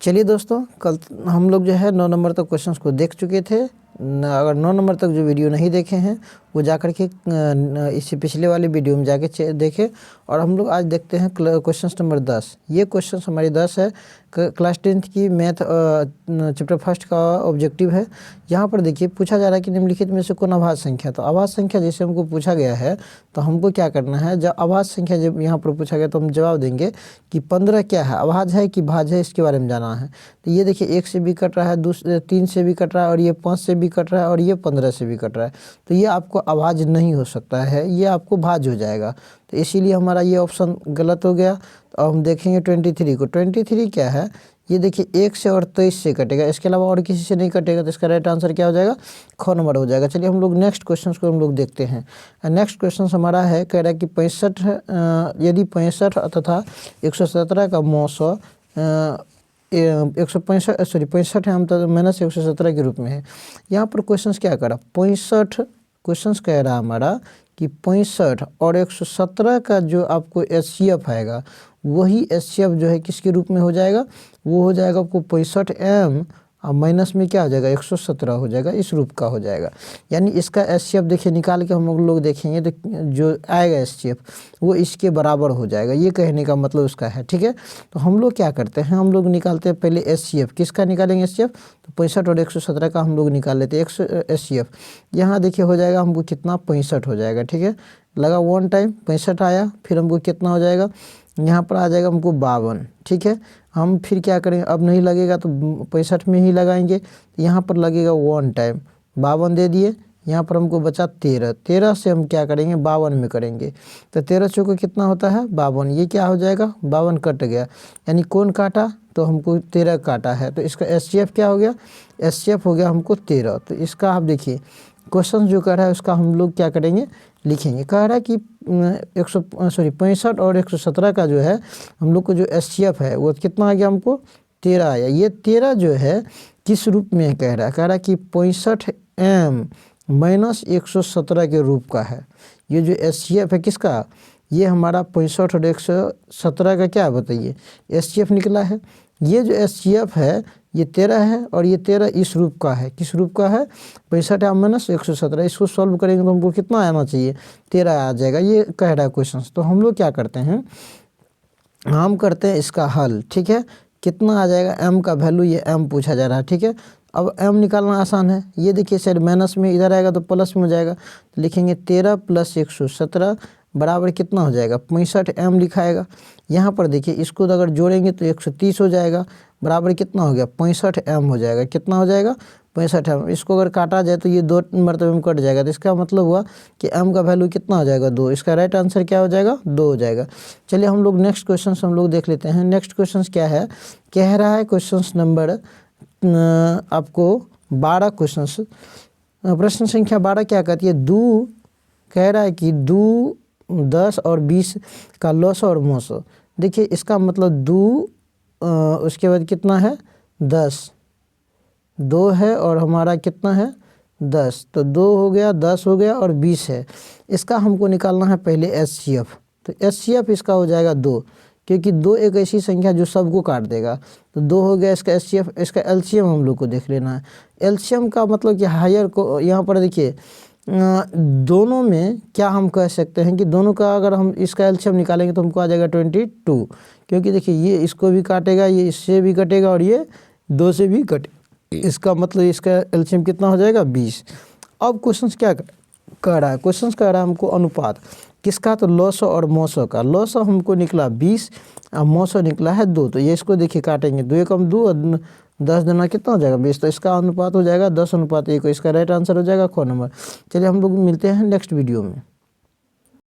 चलिए दोस्तों, कल हम लोग जो है 9 नंबर तक क्वेश्चंस को देख चुके थे। अगर 9 नंबर तक जो वीडियो नहीं देखे हैं वो जा कर के इससे पिछले वाले वीडियो में जाके देखें। और हम लोग आज देखते हैं क्वेश्चन नंबर 10। ये क्वेश्चन हमारी 10 है, क्लास 10th की मैथ चैप्टर फर्स्ट का ऑब्जेक्टिव है। यहाँ पर देखिए पूछा जा रहा है कि निम्नलिखित में से कौन अभाज्य संख्या। तो अभाज्य संख्या जैसे हमको पूछा गया है तो हमको क्या करना है, जब अभाज्य संख्या जब यहाँ पर पूछा गया तो हम जवाब देंगे कि 15 क्या है, अभाज्य है कि भाज्य है, इसके बारे में जाना है। तो ये देखिए 1 से भी कट रहा है, 3 से भी कट रहा है, और ये 5 से भी कट रहा है, और ये 15 से भी कट रहा है। तो ये आपको अभाज्य नहीं हो सकता है, ये आपको भाज्य हो जाएगा। तो इसीलिए हमारा ये ऑप्शन गलत हो गया। तो अब हम देखेंगे 23 को। 23 क्या है, ये देखिए 1 से और 23 से कटेगा, इसके अलावा और किसी से नहीं कटेगा। तो इसका राइट आंसर क्या हो जाएगा, ख नंबर हो जाएगा। चलिए हम लोग नेक्स्ट क्वेश्चन को हम लोग देखते हैं। नेक्स्ट क्वेश्चन हमारा है, कह रहा है कि 65 यदि 65 तथा 117 का मौसा 65 है, हम तो माइनस 117 के रूप में है। यहाँ पर क्वेश्चन क्या करा, 65 क्वेश्चन कह रहा है हमारा कि 65 और 117 का जो आपको HCF आएगा वही HCF जो है किसके रूप में हो जाएगा, वो हो जाएगा आपको 65m और माइनस में क्या हो जाएगा 117 हो जाएगा, इस रूप का हो जाएगा। यानी इसका HCF देखिए निकाल के हम लोग देखेंगे तो जो आएगा HCF वो इसके बराबर हो जाएगा, ये कहने का मतलब उसका है। ठीक है, तो हम लोग क्या करते हैं, हम लोग निकालते हैं पहले HCF। किसका निकालेंगे HCF, तो 65 और 117 का हम लोग निकाल लेते हैं HCF। यहाँ देखिए हो जाएगा हमको कितना, 65 हो जाएगा। ठीक है, लगा 1 टाइम 65 आया, फिर हमको कितना हो जाएगा, यहाँ पर आ जाएगा हमको 52। ठीक है, हम फिर क्या करेंगे, अब नहीं लगेगा तो 65 में ही लगाएंगे। तो यहाँ पर लगेगा 1 टाइम, 52 दे दिए। यहाँ पर हमको बचा 13 से हम क्या करेंगे 52 में करेंगे। तो 13 चौको कितना होता है 52, ये क्या हो जाएगा 52 कट गया। यानी कौन काटा, तो हमको 13 काटा है। तो इसका HCF क्या हो गया, HCF हो गया हमको 13। तो इसका आप देखिए क्वेश्चन जो कर रहा है उसका हम लोग क्या करेंगे, लिखेंगे। कह रहा है कि 65 और 117 का जो है हम लोग को जो HCF है वो कितना आ गया, हमको 13 आया। ये 13 जो है किस रूप में कह रहा है कि 65m माइनस 117 के रूप का है। ये जो HCF है किसका, ये हमारा 65 और 117 का क्या बताइए HCF निकला है। ये जो HCF है ये 13 है और ये 13 इस रूप का है। किस रूप का है, 65 माइनस 117। इसको सॉल्व करेंगे तो हमको कितना आना चाहिए, 13 आ जाएगा, ये कह रहा है क्वेश्चन। तो हम लोग क्या करते हैं, हम करते हैं इसका हल। ठीक है, कितना आ जाएगा, m का वैल्यू, ये m पूछा जा रहा है। ठीक है, अब m निकालना आसान है। ये देखिए सर माइनस में इधर आएगा तो प्लस में हो जाएगा। तो लिखेंगे 13 प्लस 117 बराबर कितना हो जाएगा 65m लिखाएगा। यहाँ पर देखिए इसको अगर जोड़ेंगे तो 130 हो जाएगा, बराबर कितना हो गया 65m हो जाएगा। कितना हो जाएगा 65m। इसको अगर काटा जाए तो ये 2 मरतबे में कट जाएगा। तो इसका मतलब हुआ कि m का वैल्यू कितना हो जाएगा 2। इसका राइट आंसर क्या हो जाएगा 2 हो जाएगा। चलिए हम लोग नेक्स्ट क्वेश्चन हम लोग देख लेते हैं। नेक्स्ट क्वेश्चन क्या है, कह रहा है क्वेश्चन नंबर आपको 12 क्वेश्चन, प्रश्न संख्या 12 क्या कहती है, कह रहा है कि 2, 10 और 20 का लॉस और मोस। देखिए इसका मतलब 2 उसके बाद कितना है 10, 2 है और हमारा कितना है 10। तो 2 हो गया, 10 हो गया और 20 है। इसका हमको निकालना है पहले HCF। तो HCF इसका हो जाएगा 2, क्योंकि 2 एक ऐसी संख्या जो सबको काट देगा। तो 2 हो गया इसका HCF। इसका LCM हम लोग को देख लेना है। LCM का मतलब कि हायर को, यहाँ पर देखिए दोनों में क्या हम कह सकते हैं कि दोनों का अगर हम इसका LCM निकालेंगे तो हमको आ जाएगा 22, क्योंकि देखिए ये इसको भी काटेगा, ये इससे भी कटेगा और ये 2 से भी कटेगा। इसका मतलब इसका LCM कितना हो जाएगा 20। अब क्वेश्चन क्या कह रहा है, क्वेश्चन कह रहा है हमको अनुपात किसका, तो लॉस और मोसो का। लॉस हमको निकला 20 और मोसो निकला है 2। तो ये इसको देखिए काटेंगे, 2 एकम 2 और 10 दूना कितना हो जाएगा 20। तो इसका अनुपात हो जाएगा 10:1। इसका राइट आंसर हो जाएगा ख नंबर। चलिए हम लोग मिलते हैं नेक्स्ट वीडियो में।